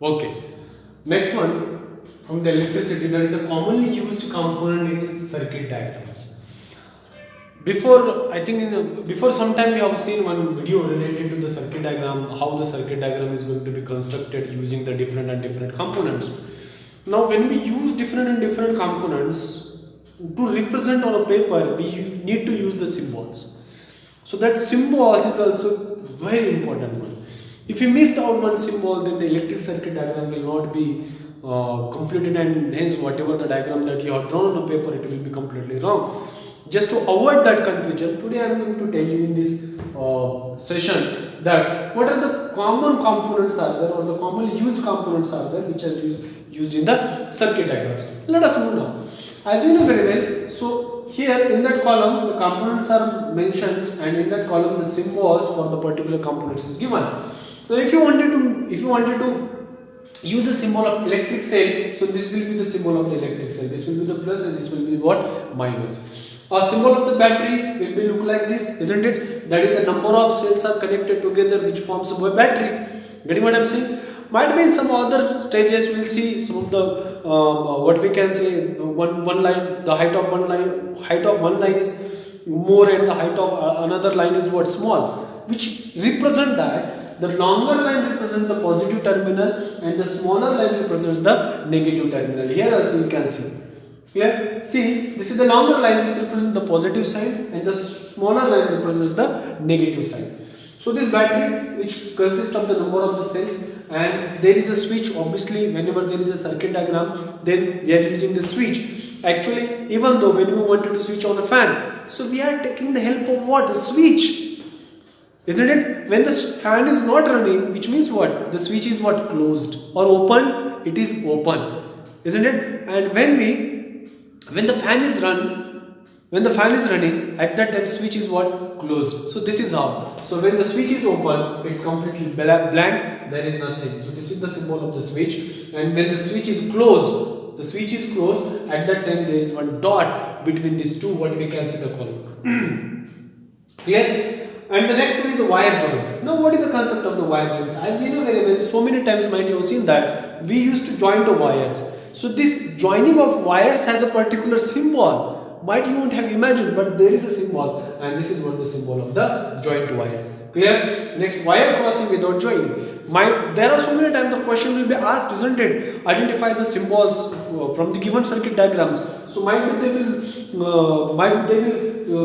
Okay. Next one from the electricity, that is the commonly used component in circuit diagrams. Before, I think before some time we have seen one video related to the circuit diagram, how the circuit diagram is going to be constructed using the different and different components. Now, when we use different and different components to represent on a paper, we need to use the symbols. So that symbols is also very important one. If you missed out one symbol, then the electric circuit diagram will not be completed, and hence whatever the diagram that you have drawn on the paper, it will be completely wrong. Just to avoid that confusion, today I am going to tell you in this session that what are the common components are there, or the commonly used components are there which are used in the circuit diagrams. Let us move now. As we know very well, so here in that column the components are mentioned, and in that column the symbols for the particular components is given. So if you wanted to use a symbol of electric cell, so this will be the symbol of the electric cell, this will be the plus and this will be what, minus. A symbol of the battery will be look like this, isn't it? That is the number of cells are connected together which forms a battery. Getting what I am saying? Might be in some other stages we will see some of the what we can say, one line, the height of one line is more and the height of another line is what, small, which represent that the longer line represents the positive terminal and the smaller line represents the negative terminal. Here also you can see. Clear? See, this is the longer line which represents the positive side and the smaller line represents the negative side. So this battery, which consists of the number of the cells, and there is a switch. Obviously, whenever there is a circuit diagram, then we are using the switch. Actually, even though when we wanted to switch on a fan, so we are taking the help of what? The switch. Isn't it? When the fan is not running, which means what? The switch is what? Closed. Or open, it is open. Isn't it? And when the fan is running, at that time switch is what? Closed. So this is how. So when the switch is open, it's completely blank, there is nothing. So this is the symbol of the switch. And when the switch is closed, at that time there is one dot between these two, what we can see the column. Clear? And the next one is the wire joint. Now what is the concept of the wire joints? As we know very well, so many times might you have seen that we used to join the wires. So this joining of wires has a particular symbol. Might you won't have imagined, but there is a symbol, and this is what the symbol of the joint wires. Clear? Next, wire crossing without joining. There are so many times the question will be asked, isn't it? Identify the symbols from the given circuit diagrams. So might they will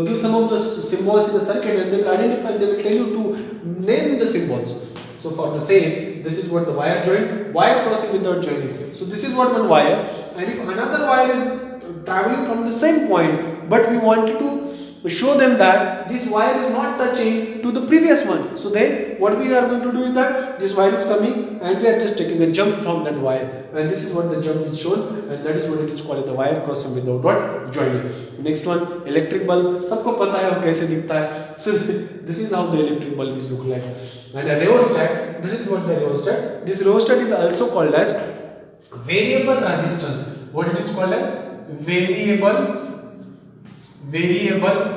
give some of the symbols in the circuit, and they will identify. They will tell you to name the symbols. So for the same, this is what the wire joint, wire crossing without joining. So this is what one wire, and if another wire is traveling from the same point, but we wanted to show them that this wire is not touching to the previous one. So then what we are going to do is that this wire is coming and we are just taking a jump from that wire, and this is what the jump is shown, and that is what it is called the wire crossing without what? Joining. Next one, electric bulb. सबको पता है वो कैसे दिखता है. So this is how the electric bulb is look like. And a rheostat, this is what the rheostat. This rheostat is also called as variable resistance. What it is called as? Variable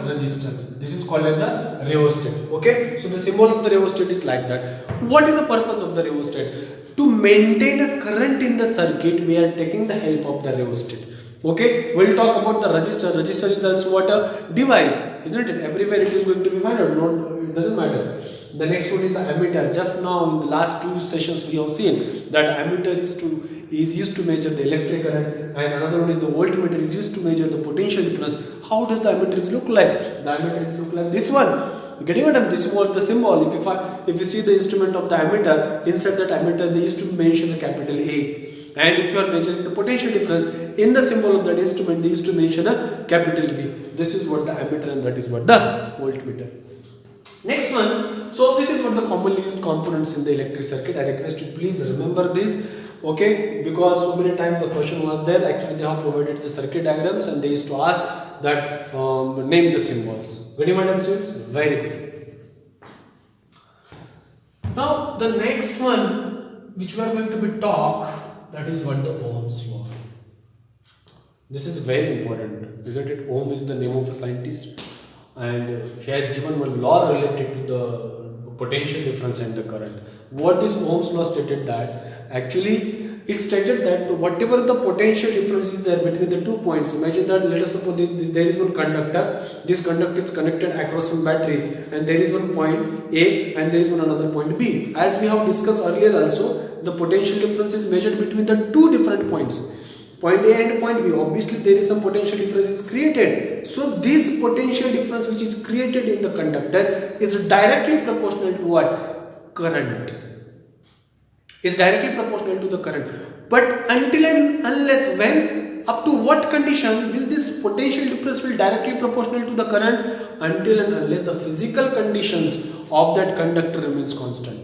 resistance. This is called as the rheostat. Okay, so the symbol of the rheostat is like that. What is the purpose of the rheostat? To maintain a current in the circuit, we are taking the help of the rheostat. Okay, we'll talk about the resistor. Resistor is also what? A device, isn't it? Everywhere it is going to be found, or it doesn't matter. The next one is the ammeter. Just now in the last two sessions we have seen that ammeter is used to measure the electric current, and another one is the voltmeter is used to measure the potential difference. How does the ammeter look like? The ammeter is look like this one. Getting what I mean? This was the symbol. If you see the instrument of the ammeter, inside that ammeter they used to mention the capital A. And if you are measuring the potential difference, in the symbol of that instrument they used to mention a capital B. This is what the ammeter, and that is what the voltmeter. Next one, so this is what the commonly used components in the electric circuit. I request you please remember this, okay, because so many times the question was there. Actually they have provided the circuit diagrams and they used to ask that name the symbols. Very madam students, very good. Now the next one which we are going to be talk, that is what the Ohm's law. This is very important, isn't it? Ohm is the name of a scientist, and he has given one law related to the potential difference and the current. What this Ohm's law stated that actually it stated that whatever the potential difference is there between the 2 points, imagine that let us suppose there is one conductor, this conductor is connected across some battery, and there is one point A and there is one another point B. As we have discussed earlier also, the potential difference is measured between the two different points, point A and point B. Obviously there is some potential difference is created. So this potential difference which is created in the conductor is directly proportional to what? Current. Is directly proportional to the current. But until and unless when, up to what condition will this potential difference will directly proportional to the current? Until and unless the physical conditions of that conductor remains constant.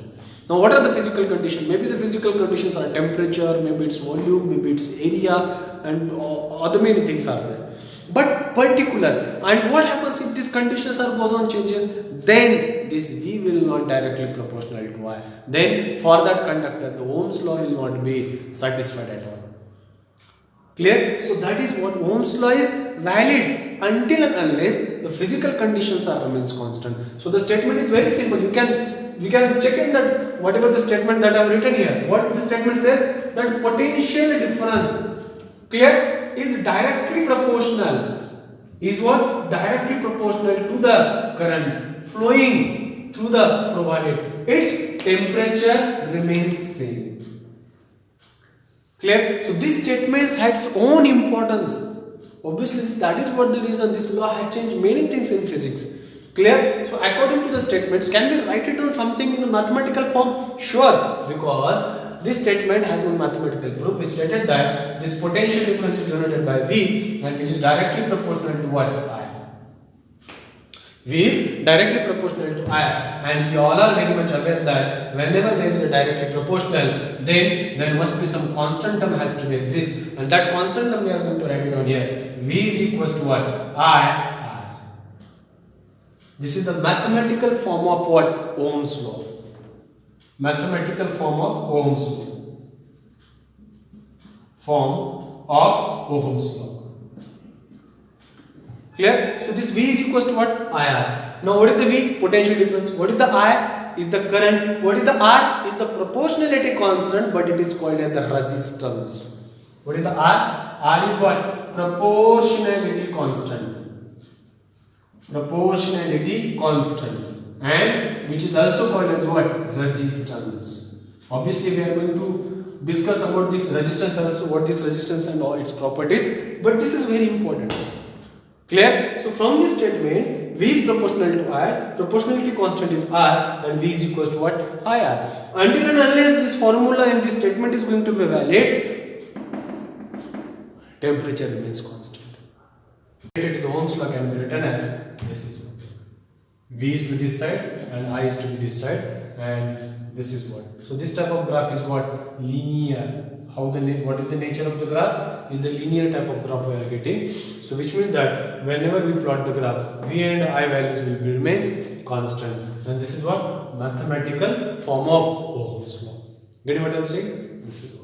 Now what are the physical conditions? Maybe the physical conditions are temperature, maybe it's volume, maybe it's area, and other many things are there. But particular, and what happens if these conditions are goes on changes? Then this V will not directly proportional to I. Then for that conductor, the Ohm's law will not be satisfied at all. Clear? So that is what Ohm's law is valid until and unless the physical conditions are remains constant. So the statement is very simple. We can check in that whatever the statement that I have written here. What the statement says, that potential difference, clear, is directly proportional. Is what? Directly proportional to the current flowing through the provided. Its temperature remains same. Clear? So this statement has its own importance. Obviously that is what the reason this law has changed many things in physics. Clear? So according to the statements, can we write it on something in a mathematical form? Sure, because this statement has one mathematical proof. We stated that this potential difference is denoted by V, and which is directly proportional to what? I. V is directly proportional to I, and we all are very much aware that whenever there is a directly proportional, then there must be some constant term has to exist, and that constant term we are going to write it down here. V is equals to what? I. This is the mathematical form of what? Ohm's law. Mathematical form of Ohm's law. Form of Ohm's law. Clear? So this V is equals to what? IR. Now what is the V? Potential difference. What is the I? Is the current. What is the R? Is the proportionality constant, but it is called as the resistance. What is the R? R is what? Proportionality constant. Proportionality constant, and which is also called as what? Resistance. Obviously we are going to discuss about this resistance also, what this resistance and all its properties, but this is very important. Clear? So from this statement, V is proportional to I, proportionality constant is R, and V is equals to what? IR. Until and unless this formula and this statement is going to be valid, temperature remains constant. Related to the Ohm's law can be written as this is what? V is to this side and I is to this side, and this is what? So this type of graph is what? Linear. What is the nature of the graph? Is the linear type of graph we are getting. So which means that whenever we plot the graph, V and I values will be remains constant, and this is what? Mathematical form of Ohm's law. Get what I am saying? This is